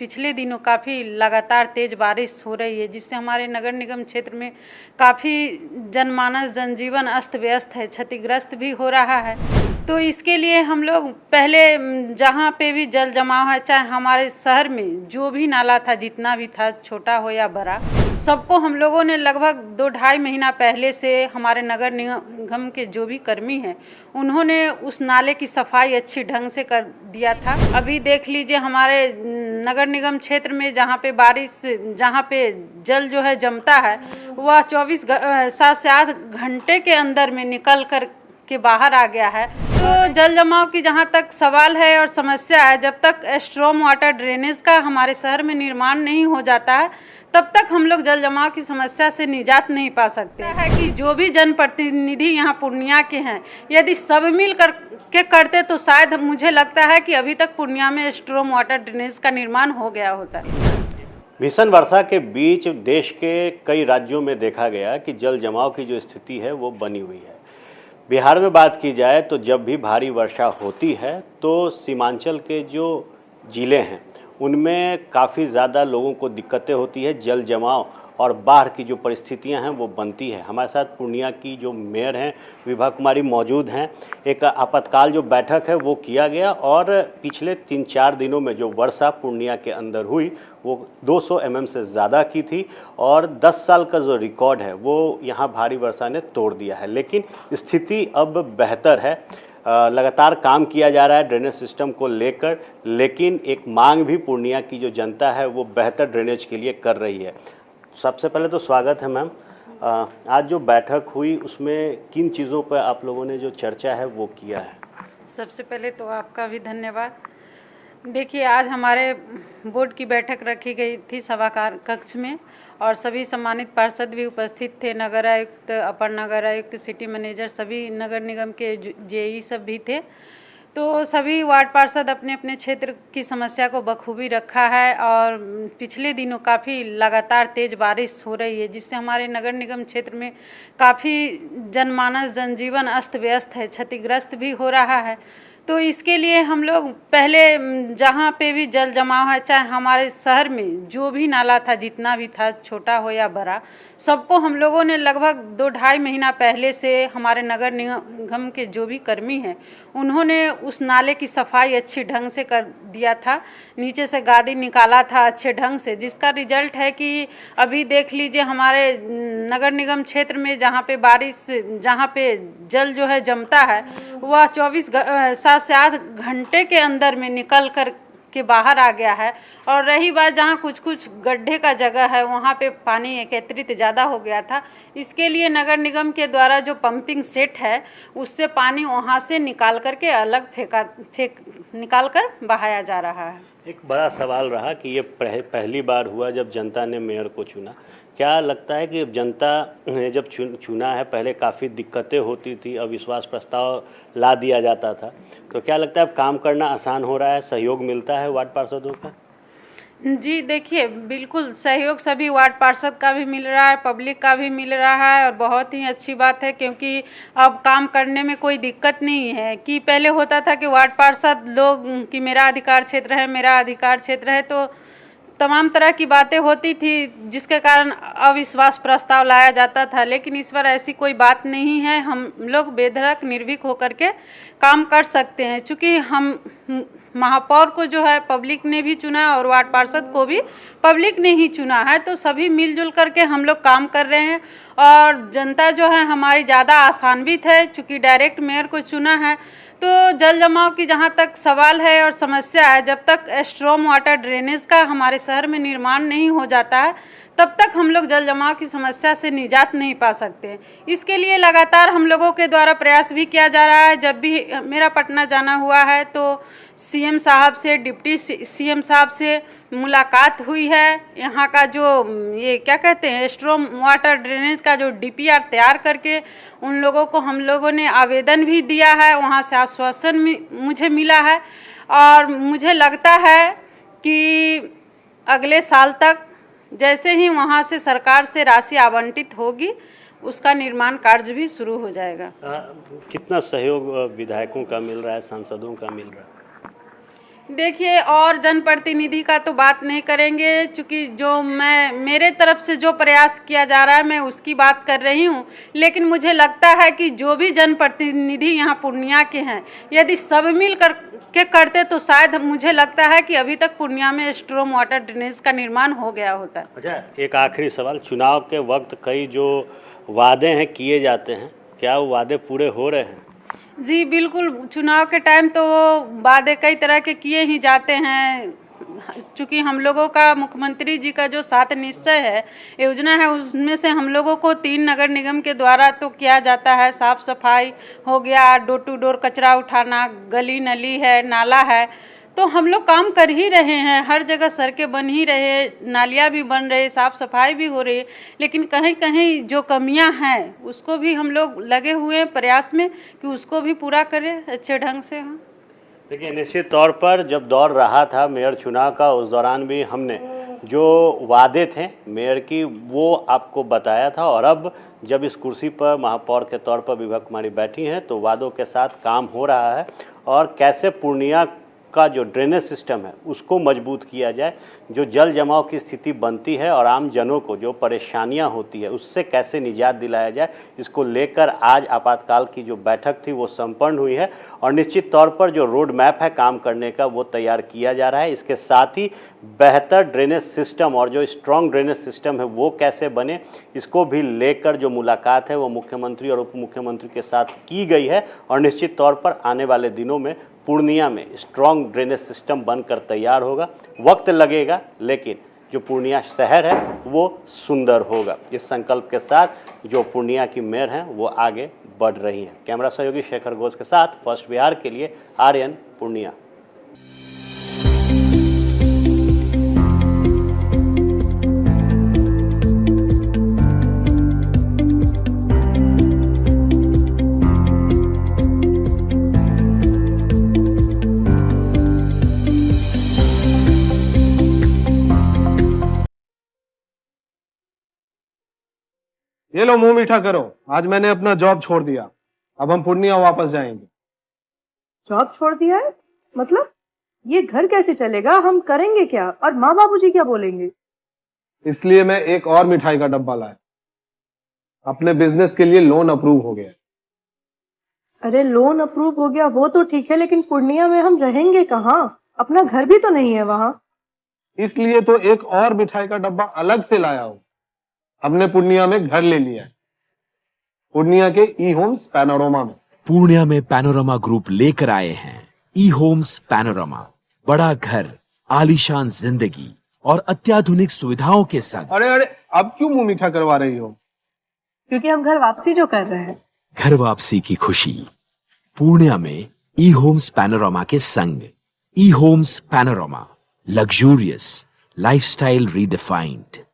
पिछले दिनों काफ़ी लगातार तेज़ बारिश हो रही है, जिससे हमारे नगर निगम क्षेत्र में काफ़ी जनमानस जनजीवन अस्त व्यस्त है, क्षतिग्रस्त भी हो रहा है। तो इसके लिए हम लोग पहले जहाँ पे भी जल जमाव है, चाहे हमारे शहर में जो भी नाला था, जितना भी था, छोटा हो या बड़ा, सबको हम लोगों ने लगभग 2-2.5 महीना पहले से हमारे नगर निगम के जो भी कर्मी हैं, उन्होंने उस नाले की सफाई अच्छी ढंग से कर दिया था। अभी देख लीजिए हमारे नगर निगम क्षेत्र में जहाँ पे जल जो है जमता है, वह 7 से 8 घंटे के अंदर में निकल कर के बाहर आ गया है। तो जल जमाव की जहाँ तक सवाल है और समस्या है, जब तक स्ट्रॉम वाटर ड्रेनेज का हमारे शहर में निर्माण नहीं हो जाता है, तब तक हम लोग जल जमाव की समस्या से निजात नहीं पा सकते है कि जो भी जनप्रतिनिधि यहाँ पूर्णिया के हैं, यदि सब मिल कर के करते तो शायद मुझे लगता है कि अभी तक पूर्णिया में स्ट्रॉम वाटर ड्रेनेज का निर्माण हो गया होता। भीषण वर्षा के बीच देश के कई राज्यों में देखा गया कि जल जमाव की जो स्थिति है वो बनी हुई है। बिहार में बात की जाए तो जब भी भारी वर्षा होती है तो सीमांचल के जो ज़िले हैं उनमें काफ़ी ज़्यादा लोगों को दिक्कतें होती है, जल जमाव और बाढ़ की जो परिस्थितियां हैं वो बनती है। हमारे साथ पूर्णिया की जो मेयर हैं विभा कुमारी मौजूद हैं। एक आपातकाल जो बैठक है वो किया गया और पिछले 3-4 दिनों में जो वर्षा पूर्णिया के अंदर हुई वो 200 mm से ज़्यादा की थी और 10 साल का जो रिकॉर्ड है वो यहाँ भारी वर्षा ने तोड़ दिया है। लेकिन स्थिति अब बेहतर है, लगातार काम किया जा रहा है ड्रेनेज सिस्टम को लेकर, लेकिन एक मांग भी पूर्णिया की जो जनता है वो बेहतर ड्रेनेज के लिए कर रही है। सबसे पहले तो स्वागत है मैम। आज जो बैठक हुई उसमें किन चीज़ों पर आप लोगों ने जो चर्चा है वो किया है? सबसे पहले तो आपका भी धन्यवाद। देखिए, आज हमारे बोर्ड की बैठक रखी गई थी सभा कक्ष में और सभी सम्मानित पार्षद भी उपस्थित थे। नगर आयुक्त, अपर नगर आयुक्त, सिटी मैनेजर, सभी नगर निगम के जेई सब भी थे। तो सभी वार्ड पार्षद अपने अपने क्षेत्र की समस्या को बखूबी रखा है और पिछले दिनों काफ़ी लगातार तेज़ बारिश हो रही है, जिससे हमारे नगर निगम क्षेत्र में काफ़ी जनमानस जनजीवन अस्त व्यस्त है, क्षतिग्रस्त भी हो रहा है। तो इसके लिए हम लोग पहले जहाँ पे भी जल जमाव है, चाहे हमारे शहर में जो भी नाला था, जितना भी था, छोटा हो या बड़ा, सबको हम लोगों ने लगभग 2-2.5 महीना पहले से हमारे नगर निगम के जो भी कर्मी हैं, उन्होंने उस नाले की सफाई अच्छी ढंग से कर दिया था। नीचे से गादी निकाला था अच्छे ढंग से, जिसका रिजल्ट है कि अभी देख लीजिए हमारे नगर निगम क्षेत्र में जहाँ पे जल जो है जमता है, वह 7 से 8 घंटे के अंदर में निकल कर के बाहर आ गया है। और रही बात जहाँ कुछ गड्ढे का जगह है, वहाँ पे पानी एकत्रित ज़्यादा हो गया था। इसके लिए नगर निगम के द्वारा जो पंपिंग सेट है उससे पानी वहाँ से निकाल कर के अलग निकाल कर बहाया जा रहा है। एक बड़ा सवाल रहा कि ये पहली बार हुआ जब जनता ने मेयर को चुना। क्या लगता है कि जनता ने जब चुना है, पहले काफ़ी दिक्कतें होती थी, अविश्वास प्रस्ताव ला दिया जाता था, तो क्या लगता है अब काम करना आसान हो रहा है, सहयोग मिलता है वार्ड पार्षदों का? जी देखिए, बिल्कुल सहयोग सभी वार्ड पार्षद का भी मिल रहा है, पब्लिक का भी मिल रहा है और बहुत ही अच्छी बात है, क्योंकि अब काम करने में कोई दिक्कत नहीं है। कि पहले होता था कि वार्ड पार्षद लोग कि मेरा अधिकार क्षेत्र है, मेरा अधिकार क्षेत्र है, तो तमाम तरह की बातें होती थी जिसके कारण अविश्वास प्रस्ताव लाया जाता था। लेकिन इस बार ऐसी कोई बात नहीं है, हम लोग बेधड़क निर्भीक होकर के काम कर सकते हैं। चूँकि हम महापौर को जो है पब्लिक ने भी चुना और वार्ड पार्षद को भी पब्लिक ने ही चुना है, तो सभी मिलजुल करके हम लोग काम कर रहे हैं और जनता जो है हमारी ज़्यादा आसान्वित है, चूँकि डायरेक्ट मेयर को चुना है। तो जल जमाव की जहाँ तक सवाल है और समस्या है, जब तक स्ट्रॉम वाटर ड्रेनेज का हमारे शहर में निर्माण नहीं हो जाता है, तब तक हम लोग जल जमाव की समस्या से निजात नहीं पा सकते। इसके लिए लगातार हम लोगों के द्वारा प्रयास भी किया जा रहा है। जब भी मेरा पटना जाना हुआ है तो सीएम साहब से, डिप्टी सीएम साहब से मुलाकात हुई है। यहाँ का जो ये क्या कहते हैं, स्ट्रॉम वाटर ड्रेनेज का जो डीपीआर तैयार करके उन लोगों को हम लोगों ने आवेदन भी दिया है, वहाँ से आश्वासन मुझे मिला है और मुझे लगता है कि अगले साल तक जैसे ही वहाँ से सरकार से राशि आवंटित होगी, उसका निर्माण कार्य भी शुरू हो जाएगा। कितना सहयोग विधायकों का मिल रहा है, सांसदों का मिल रहा है? देखिए, और जनप्रतिनिधि का तो बात नहीं करेंगे, चूँकि जो मेरे तरफ से जो प्रयास किया जा रहा है मैं उसकी बात कर रही हूँ। लेकिन मुझे लगता है कि जो भी जनप्रतिनिधि यहाँ पूर्णिया के हैं, यदि सब मिल कर के करते तो शायद मुझे लगता है कि अभी तक पूर्णिया में स्ट्रॉम वाटर ड्रेनेज का निर्माण हो गया होता। अच्छा, एक आखिरी सवाल, चुनाव के वक्त कई जो वादे हैं किए जाते हैं, क्या वो वादे पूरे हो रहे हैं? जी बिल्कुल, चुनाव के टाइम तो वादे कई तरह के किए ही जाते हैं। चूँकि हम लोगों का मुख्यमंत्री जी का जो 7 निश्चय है योजना है, उसमें से हम लोगों को 3 नगर निगम के द्वारा तो किया जाता है। साफ सफाई हो गया, डोर टू डोर कचरा उठाना, गली नली है, नाला है, तो हम लोग काम कर ही रहे हैं। हर जगह सड़कें बन ही रहे, नालियाँ भी बन रही, साफ सफाई भी हो रही। लेकिन कहीं कहीं जो कमियां हैं उसको भी हम लोग लगे हुए हैं प्रयास में कि उसको भी पूरा करें अच्छे ढंग से। हाँ, देखिए, निश्चित तौर पर जब दौर रहा था मेयर चुनाव का, उस दौरान भी हमने जो वादे थे मेयर की वो आपको बताया था, और अब जब इस कुर्सी पर महापौर के तौर पर विभा कुमारी बैठी हैं तो वादों के साथ काम हो रहा है। और कैसे पूर्णिया का जो ड्रेनेज सिस्टम है उसको मजबूत किया जाए, जो जल जमाव की स्थिति बनती है और आम जनों को जो परेशानियां होती है उससे कैसे निजात दिलाया जाए, इसको लेकर आज आपातकाल की जो बैठक थी वो संपन्न हुई है। और निश्चित तौर पर जो रोड मैप है काम करने का वो तैयार किया जा रहा है। इसके साथ ही बेहतर ड्रेनेज सिस्टम और जो स्ट्रॉन्ग ड्रेनेज सिस्टम है वो कैसे बने, इसको भी लेकर जो मुलाकात है वो मुख्यमंत्री और उप मुख्यमंत्री के साथ की गई है। और निश्चित तौर पर आने वाले दिनों में पूर्णिया में स्ट्रॉन्ग ड्रेनेज सिस्टम बनकर तैयार होगा। वक्त लगेगा लेकिन जो पूर्णिया शहर है वो सुंदर होगा। इस संकल्प के साथ जो पूर्णिया की मेयर हैं वो आगे बढ़ रही हैं। कैमरा सहयोगी शेखर घोष के साथ फर्स्ट बिहार के लिए आर्यन, पूर्णिया। ये लो, मुंह मीठा करो। आज मैंने अपना जॉब छोड़ दिया, अब हम पूर्णिया वापस जाएंगे। जॉब छोड़ दिया है? मतलब ये घर कैसे चलेगा? हम करेंगे क्या? और माँ बाबूजी क्या बोलेंगे? इसलिए मैं एक और मिठाई का डब्बा लाया। अपने बिजनेस के लिए लोन अप्रूव हो गया। अरे लोन अप्रूव हो गया वो तो ठीक है, लेकिन पूर्णिया में हम रहेंगे कहाँ? अपना घर भी तो नहीं है वहाँ। इसलिए तो एक और मिठाई का डब्बा अलग से लाया हूँ। हमने पूर्णिया में घर ले लिया है, पूर्णिया के ई होम्स पैनोरमा में। पूर्णिया में पैनोरमा ग्रुप लेकर आए हैं ई होम्स पैनोरमा। बड़ा घर, आलीशान जिंदगी और अत्याधुनिक सुविधाओं के संग। अरे अरे, अब क्यों मुंह मीठा करवा रही हो? क्योंकि हम घर वापसी जो कर रहे हैं। घर वापसी की खुशी पूर्णिया में ई होम्स पैनोरमा के संग। ई homes panorama, luxurious lifestyle redefined.